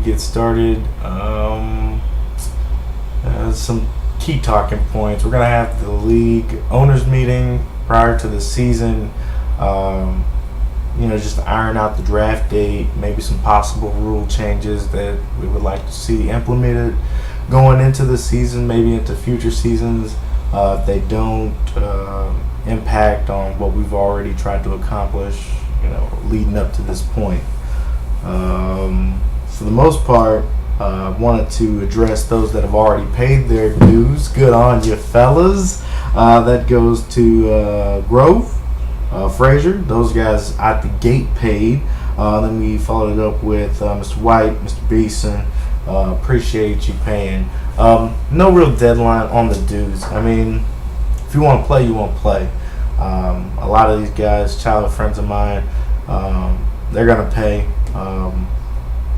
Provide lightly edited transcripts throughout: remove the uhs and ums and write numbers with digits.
get started, some key talking points. We're going to have the league owners meeting prior to the season. Just iron out the draft date, maybe some possible rule changes that we would like to see implemented going into the season, maybe into future seasons, if they don't impact on what we've already tried to accomplish, leading up to this point. For the most part, wanted to address those that have already paid their dues. Good on you, fellas. That goes to Grove, Frazier. Those guys out the gate paid. Then we followed it up with Mr. White, Mr. Beeson. Appreciate you paying. No real deadline on the dues. I mean, if you want to play, you want to play. A lot of these guys, childhood friends of mine, they're going to pay.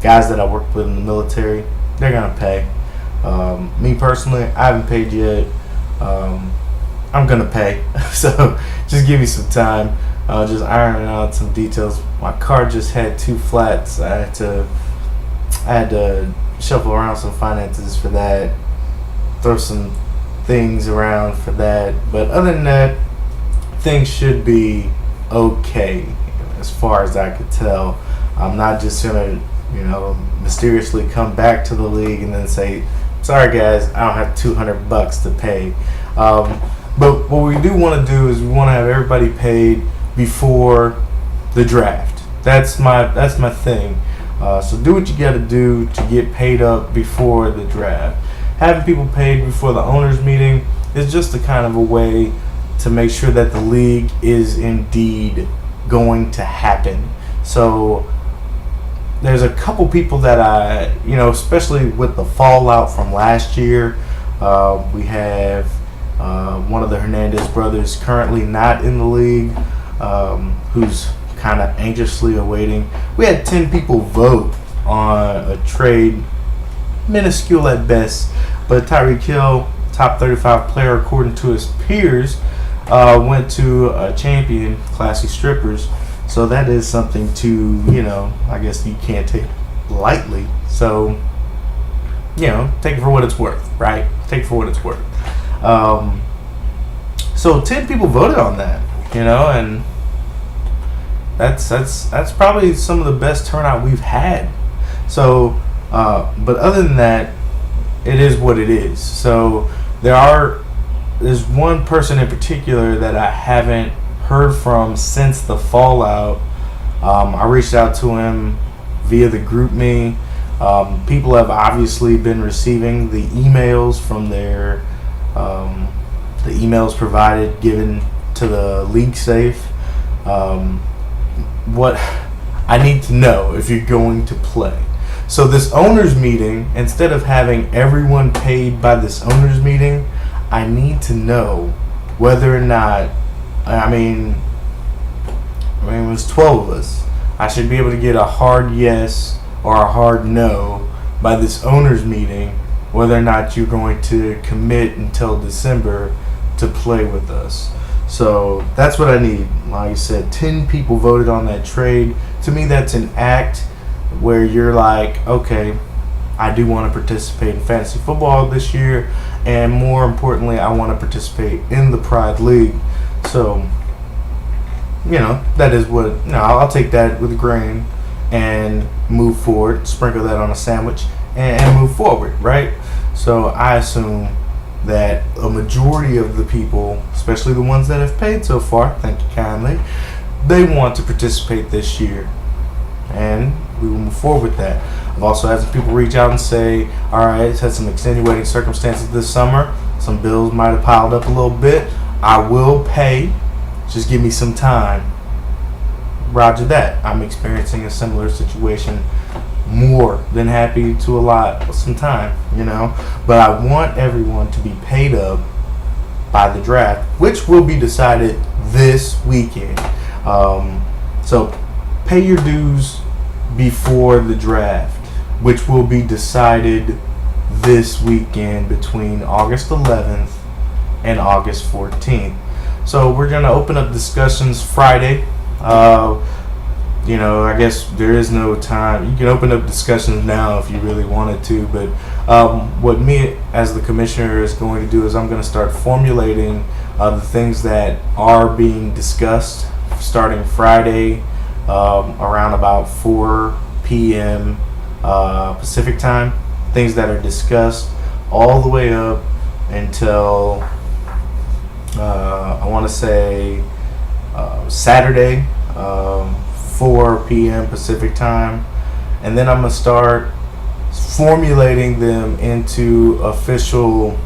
Guys that I worked with in the military, they're going to pay. Me personally, I haven't paid yet. I'm going to pay. So just give me some time. Just ironing out some details. My car just had 2 flats. I had to shuffle around some finances for that, throw some things around for that. But other than that, things should be okay as far as I could tell. I'm not just going to, mysteriously come back to the league and then say, sorry guys, I don't have $200 to pay. But what we do want to do is we want to have everybody paid before the draft. That's my thing. So do what you got to do to get paid up before the draft. Having people paid before the owners meeting is just a kind of a way to make sure that the league is indeed going to happen. So there's a couple people that I, especially with the fallout from last year, we have one of the Hernandez brothers currently not in the league, who's kind of anxiously awaiting. We had 10 people vote on a trade, minuscule at best, but Tyreek Hill, top 35 player according to his peers, went to a champion, Classy Strippers. So that is something to, I guess you can't take lightly. So, take it for what it's worth, right? Take it for what it's worth. So 10 people voted on that, and that's probably some of the best turnout we've had. So, but other than that, it is what it is. So there's one person in particular that I haven't heard from since the fallout. I reached out to him via the group me. People have obviously been receiving the emails from the emails provided, given to the league safe. What I need to know if you're going to play. So this owners meeting, instead of having everyone paid by this owners meeting, I need to know whether or not, I mean, it was 12 of us. I should be able to get a hard yes or a hard no by this owners meeting, whether or not you're going to commit until December to play with us. So that's what I need. Like I said, 10 people voted on that trade. To me, that's an act where you're like, okay, I do want to participate in fantasy football this year, and more importantly, I want to participate in the Pride League. So, that is what, I'll take that with a grain and move forward, sprinkle that on a sandwich, and move forward, right? So I assume that a majority of the people, especially the ones that have paid so far, thank you kindly, they want to participate this year, and we will move forward with that. I've also had some people reach out and say, all right, it's had some extenuating circumstances this summer, some bills might have piled up a little bit, I will pay, just give me some time. Roger that. I'm experiencing a similar situation, more than happy to allot some time, but I want everyone to be paid up by the draft, which will be decided this weekend. So pay your dues before the draft, which will be decided this weekend between August 11th and August 14th. So we're going to open up discussions Friday. I guess there is no time. You can open up discussions now if you really wanted to, but what me as the commissioner is going to do is I'm going to start formulating the things that are being discussed starting Friday around about 4 p.m. Pacific time. Things that are discussed all the way up until I want to say Saturday, 4 p.m. Pacific time, and then I'm gonna start formulating them into official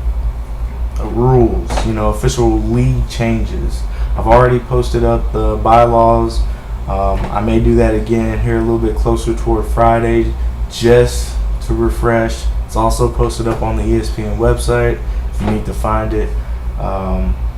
rules. Official league changes. I've already posted up the bylaws. I may do that again here a little bit closer toward Friday, just to refresh. It's also posted up on the ESPN website if you need to find it.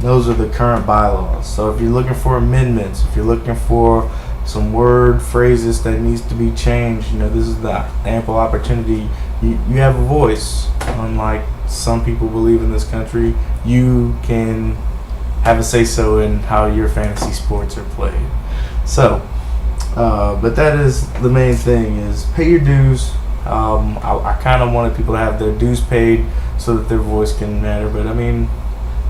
Those are the current bylaws. So if you're looking for amendments, if you're looking for some word phrases that needs to be changed, this is the ample opportunity. You have a voice. Unlike some people believe in this country, you can have a say-so in how your fantasy sports are played. So, but that is the main thing, is pay your dues. I kind of wanted people to have their dues paid so that their voice can matter. But,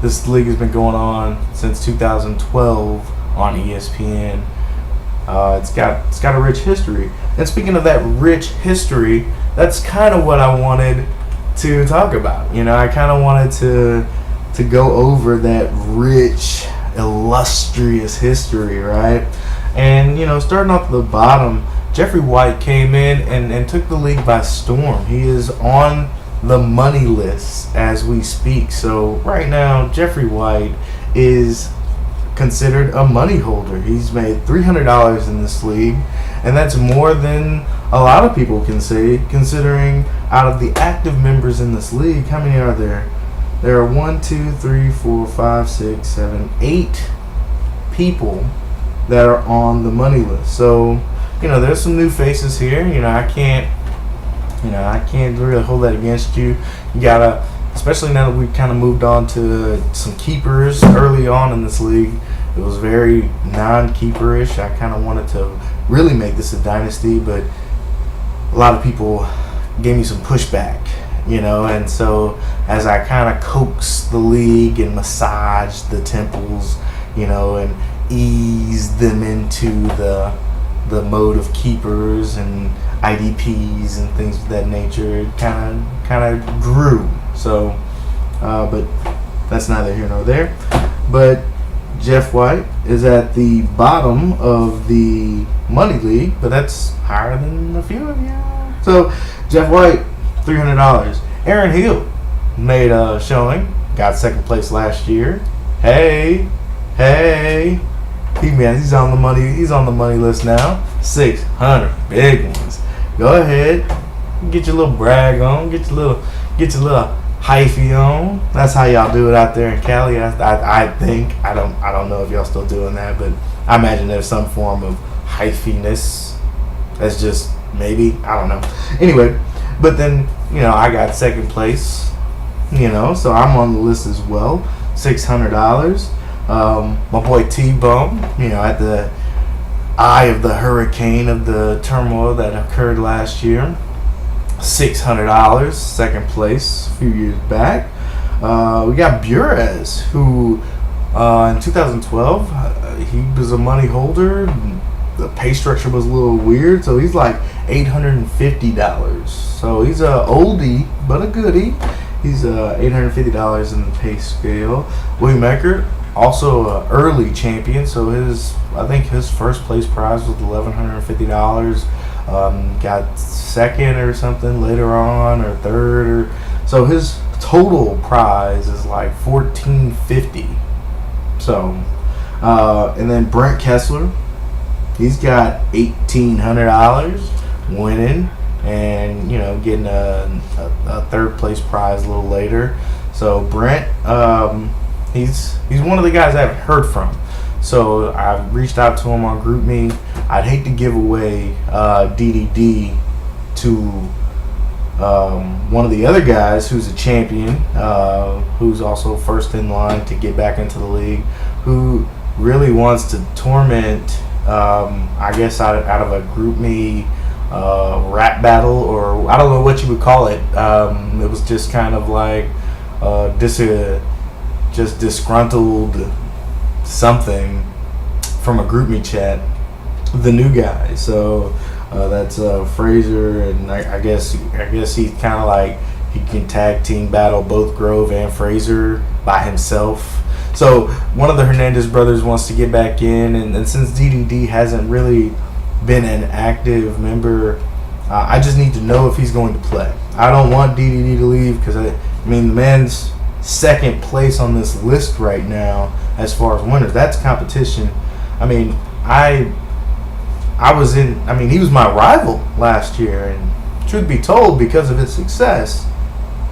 this league has been going on since 2012 on ESPN. It's got a rich history. And speaking of that rich history, that's kind of what I wanted to talk about. I kind of wanted to go over that rich, illustrious history, right? And, starting off at the bottom, Jeffrey White came in and took the league by storm. He is on the money list as we speak. So right now, Jeffrey White is considered a money holder. He's made $300 in this league, and that's more than a lot of people can say, considering out of the active members in this league, how many are there? There are 1, 2, 3, 4, 5, 6, 7, 8 people that are on the money list. So, there's some new faces here. I can't really hold that against you. You gotta, especially now that we've kind of moved on to some keepers early on in this league. It was very non-keeperish. I kind of wanted to really make this a dynasty, but a lot of people gave me some pushback, and so as I kind of coaxed the league and massaged the temples, and eased them into the mode of keepers and IDPs and things of that nature, it kind of grew. So, but that's neither here nor there. But Jeff White is at the bottom of the money league, but that's higher than a few of you. So Jeff White, $300. Aaron Hill made a showing, got second place last year. Hey, he's on the money. He's on the money list now. 600 big ones. Go ahead, get your little brag on, get your little hyphy on. That's how y'all do it out there in Cali. I think I don't know if y'all still doing that, but I imagine there's some form of hyphiness. That's just maybe, I don't know. Anyway, but then I got second place. So I'm on the list as well. $600. My boy T-Bone, at the eye of the hurricane of the turmoil that occurred last year, $600, second place a few years back. We got Burez, who in 2012 he was a money holder. The pay structure was a little weird, so he's like $850. So he's a oldie but a goodie. He's $850 in the pay scale. William Eckert, also an early champion, so I think his first place prize was $1,150. Got second or something later on, or third, so his total prize is like $1,450. So, and then Brent Kessler, he's got $1,800 winning, and getting a third place prize a little later. So Brent, he's one of the guys I haven't heard from. So I reached out to him on GroupMe. I'd hate to give away DDD to one of the other guys who's a champion, who's also first in line to get back into the league, who really wants to torment I guess out of a group me rap battle, or I don't know what you would call it. It was just kind of like just disgruntled something from a group me chat. The new guy, so that's Fraser, and I guess he's kind of like he can tag team battle both Grove and Fraser by himself. So one of the Hernandez brothers wants to get back in, and since DDD hasn't really been an active member, I just need to know if he's going to play. I don't want DDD to leave because I mean the man's second place on this list right now as far as winners. That's competition. I mean he was my rival last year, and truth be told, because of his success,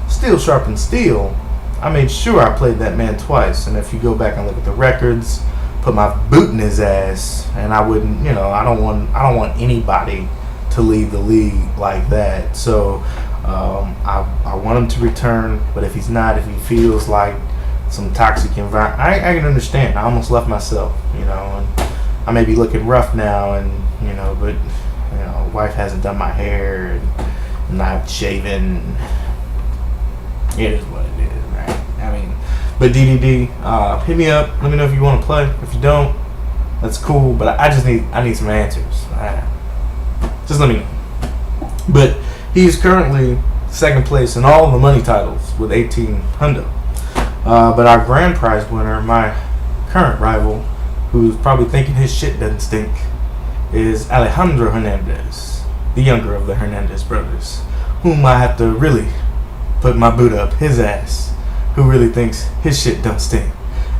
steel sharpens steel. I made sure I played that man twice, and if you go back and look at the records, put my boot in his ass, and I wouldn't, I don't want anybody to leave the league like that. So I want him to return, but if he's not, if he feels like some toxic environment, I can understand. I almost left myself, and I may be looking rough now, and but wife hasn't done my hair and not shaven. It is what it is, right? I mean, but DDD, hit me up. Let me know if you want to play. If you don't, that's cool. But I need some answers. Just let me know. But he's currently second place in all the money titles with 18 hundo. But our grand prize winner, my current rival, who's probably thinking his shit doesn't stink, is Alejandro Hernandez, the younger of the Hernandez brothers, whom I have to really put my boot up his ass, who really thinks his shit don't stink.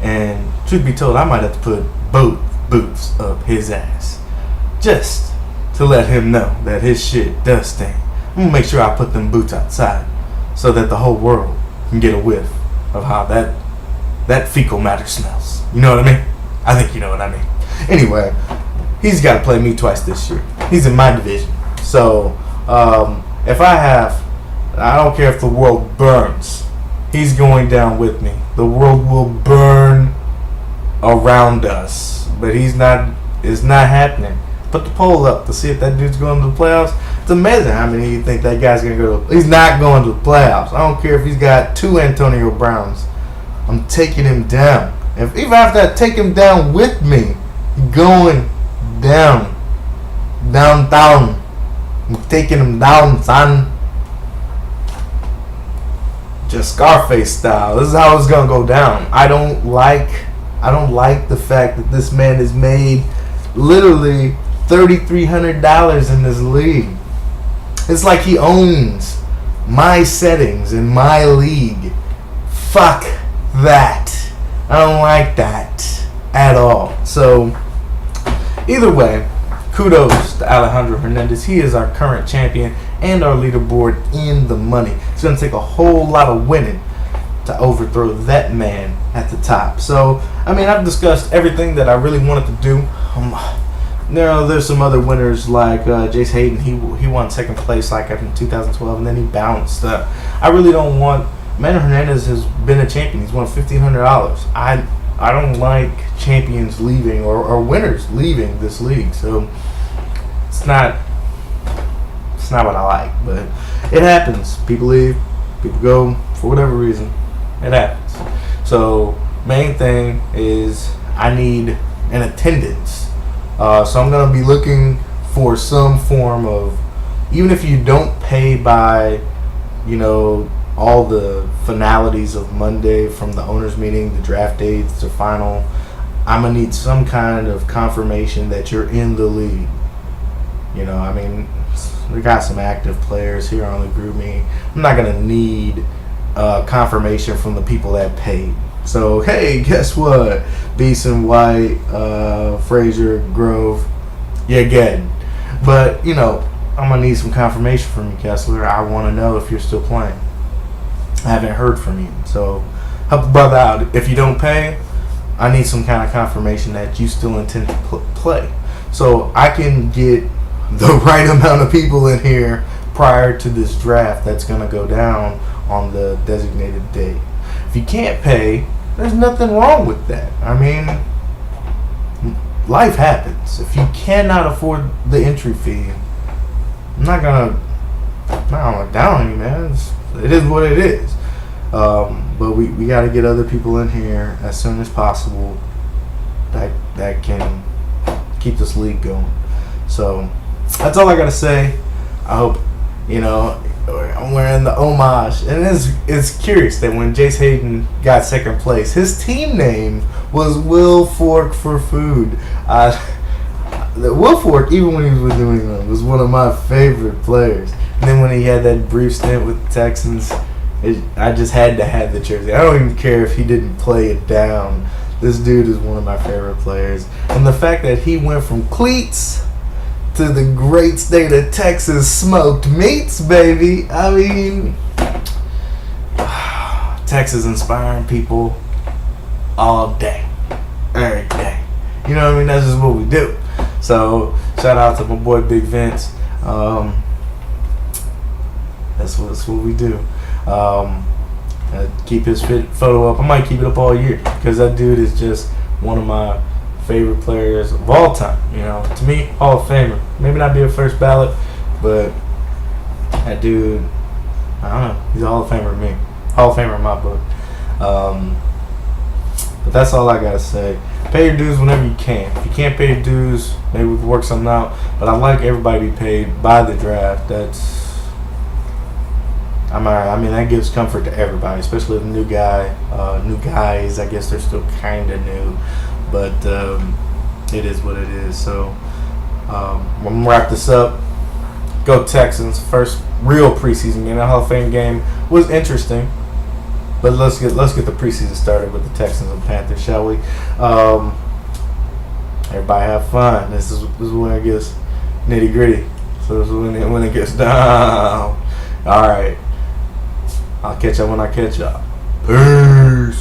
And truth be told, I might have to put both boots up his ass just to let him know that his shit does stink. I'm gonna make sure I put them boots outside so that the whole world can get a whiff of how that fecal matter smells. You know what I mean? I think you know what I mean. Anyway, he's got to play me twice this year. He's in my division. So if I don't care if the world burns, he's going down with me. The world will burn around us, but it's not happening. Put the poll up to see if that dude's going to the playoffs. It's amazing how many of you think that guy's going to go to. He's not going to the playoffs. I don't care if he's got 2 Antonio Browns. I'm taking him down. If even I have to take him down with me, going down. Downtown. I'm taking him down, son. Just Scarface style. This is how it's gonna go down. I don't like the fact that this man has made literally $3,300 in this league. It's like he owns my settings in my league. Fuck that. I don't like that at all. So either way, kudos to Alejandro Hernandez. He is our current champion and our leaderboard in the money. It's going to take a whole lot of winning to overthrow that man at the top. So, I mean, I've discussed everything that I really wanted to do. There's some other winners like Jace Hayden. He won second place like in 2012, and then he bounced. I really don't want. Manuel Hernandez has been a champion. He's won $1,500. I don't like champions leaving or winners leaving this league. So it's not what I like, but it happens. People leave, people go for whatever reason. It happens. So main thing is I need an attendance. So I'm gonna be looking for some form of, even if you don't pay by, all the finalities of Monday from the owners meeting, the draft dates, the final, I'm gonna need some kind of confirmation that you're in the league. We got some active players here on the group me. I'm not gonna need confirmation from the people that paid. So hey, guess what? Beeson, White, Frazier, Grove, you're good. But I'm gonna need some confirmation from you, Kessler. I want to know if you're still playing. I haven't heard from you, so help a brother out. If you don't pay, I need some kind of confirmation that you still intend to play, so I can get the right amount of people in here prior to this draft that's going to go down on the designated date. If you can't pay, there's nothing wrong with that. I mean, life happens. If you cannot afford the entry fee, I'm not gonna down you, man. It is what it is. But we got to get other people in here as soon as possible that can keep this league going. So that's all I got to say. I hope, I'm wearing the homage. And it's curious that when Jace Hayden got second place, his team name was Will Fork for food. Will Fork, even when he was with New England, was one of my favorite players. And then when he had that brief stint with the Texans, I just had to have the jersey. I don't even care if he didn't play it down. This dude is one of my favorite players. And the fact that he went from cleats to the great state of Texas smoked meats, baby. I mean, Texas inspiring people all day, every day. You know what I mean? That's just what we do. So, shout out to my boy Big Vince. That's what we do. Keep his photo up. I might keep it up all year because that dude is just one of my favorite players of all time. To me, Hall of Famer. Maybe not be a first ballot, but that dude, I don't know. He's a Hall of Famer to me. Hall of Famer in my book. But that's all I gotta say. Pay your dues whenever you can. If you can't pay your dues, maybe we can work something out. But I like everybody to be paid by the draft. That gives comfort to everybody, especially the new guys. I guess they're still kind of new, but it is what it is. So I'm gonna wrap this up. Go Texans! First real preseason game. The Hall of Fame game was interesting, but let's get the preseason started with the Texans and Panthers, shall we? Everybody have fun. This is when it gets nitty gritty. So this is when it gets down. All right. I'll catch y'all when I catch y'all. Peace.